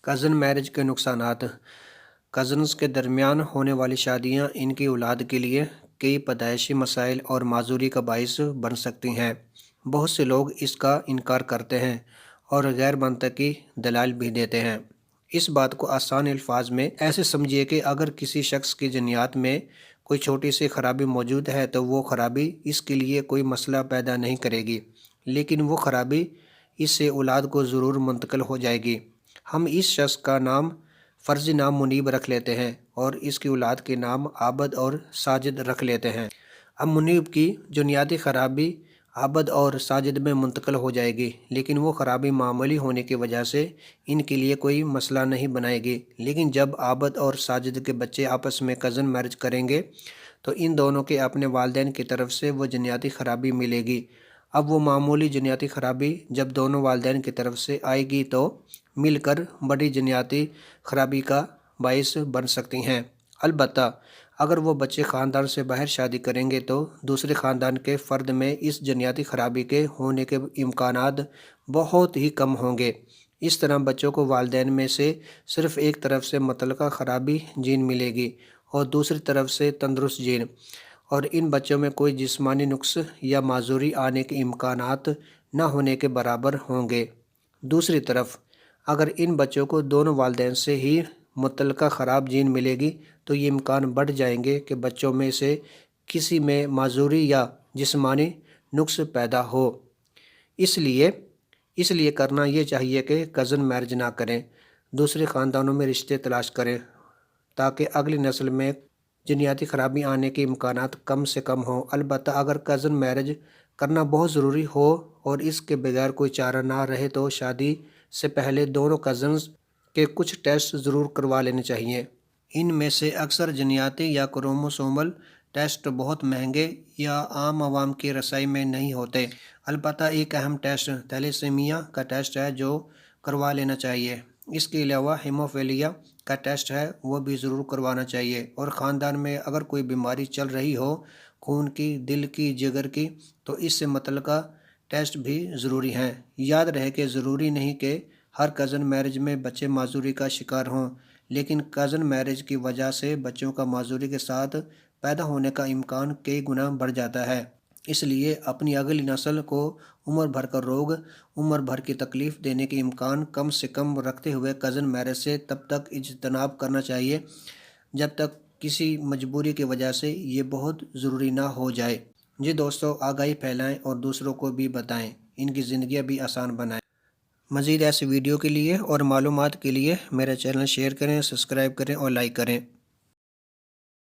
Cousin marriage کے نقصانات۔ Cousins کے درمیان ہونے والی شادیاں ان کی اولاد کے لیے کئی پیدائشی مسائل اور معذوری کا باعث بن سکتی ہیں۔ بہت سے لوگ اس کا انکار کرتے ہیں اور غیر منطقی دلائل بھی دیتے ہیں۔ اس بات کو آسان الفاظ میں ایسے سمجھیے کہ اگر کسی شخص کی جنیات میں کوئی چھوٹی سی خرابی موجود ہے تو وہ خرابی اس کے لیے کوئی مسئلہ پیدا نہیں کرے گی، لیکن وہ خرابی اس سے اولاد کو ضرور منتقل ہو جائے گی۔ ہم اس شخص کا نام فرضی نام منیب رکھ لیتے ہیں اور اس کی اولاد کے نام عابد اور ساجد رکھ لیتے ہیں۔ اب منیب کی جنیاتی خرابی عابد اور ساجد میں منتقل ہو جائے گی، لیکن وہ خرابی معمولی ہونے کی وجہ سے ان کے لیے کوئی مسئلہ نہیں بنائے گی۔ لیکن جب عابد اور ساجد کے بچے آپس میں کزن میرج کریں گے تو ان دونوں کے اپنے والدین کی طرف سے وہ جنیاتی خرابی ملے گی۔ اب وہ معمولی جنیاتی خرابی جب دونوں والدین کی طرف سے آئے گی تو مل کر بڑی جنیاتی خرابی کا باعث بن سکتی ہیں۔ البتہ اگر وہ بچے خاندان سے باہر شادی کریں گے تو دوسرے خاندان کے فرد میں اس جنیاتی خرابی کے ہونے کے امکانات بہت ہی کم ہوں گے۔ اس طرح بچوں کو والدین میں سے صرف ایک طرف سے متعلقہ خرابی جین ملے گی اور دوسری طرف سے تندرست جین، اور ان بچوں میں کوئی جسمانی نقص یا معذوری آنے کے امکانات نہ ہونے کے برابر ہوں گے۔ دوسری طرف اگر ان بچوں کو دونوں والدین سے ہی متعلقہ خراب جین ملے گی تو یہ امکان بڑھ جائیں گے کہ بچوں میں سے کسی میں معذوری یا جسمانی نقص پیدا ہو۔ اس لیے کرنا یہ چاہیے کہ کزن میرج نہ کریں، دوسرے خاندانوں میں رشتے تلاش کریں تاکہ اگلی نسل میں جنیاتی خرابی آنے کے امکانات کم سے کم ہوں۔ البتہ اگر کزن میرج کرنا بہت ضروری ہو اور اس کے بغیر کوئی چارہ نہ رہے تو شادی سے پہلے دونوں کزنز کے کچھ ٹیسٹ ضرور کروا لینے چاہیے۔ ان میں سے اکثر جنیاتی یا کروموسومل ٹیسٹ بہت مہنگے یا عام عوام کی رسائی میں نہیں ہوتے۔ البتہ ایک اہم ٹیسٹ تھیلیسیمیا کا ٹیسٹ ہے جو کروا لینا چاہیے۔ اس کے علاوہ ہیموفیلیا کا ٹیسٹ ہے وہ بھی ضرور کروانا چاہیے، اور خاندان میں اگر کوئی بیماری چل رہی ہو، خون کی، دل کی، جگر کی، تو اس سے متعلقہ ٹیسٹ بھی ضروری ہیں۔ یاد رہے کہ ضروری نہیں کہ ہر کزن میرج میں بچے معذوری کا شکار ہوں، لیکن کزن میرج کی وجہ سے بچوں کا معذوری کے ساتھ پیدا ہونے کا امکان کئی گنا بڑھ جاتا ہے۔ اس لیے اپنی اگلی نسل کو عمر بھر کا روگ، عمر بھر کی تکلیف دینے کے امکان کم سے کم رکھتے ہوئے کزن میرج سے تب تک اجتناب کرنا چاہیے جب تک کسی مجبوری کی وجہ سے یہ بہت ضروری نہ ہو جائے۔ جی دوستو، آگاہی پھیلائیں اور دوسروں کو بھی بتائیں، ان کی زندگیاں بھی آسان بنائیں۔ مزید ایسی ویڈیو کے لیے اور معلومات کے لیے میرا چینل شیئر کریں، سبسکرائب کریں اور لائک کریں۔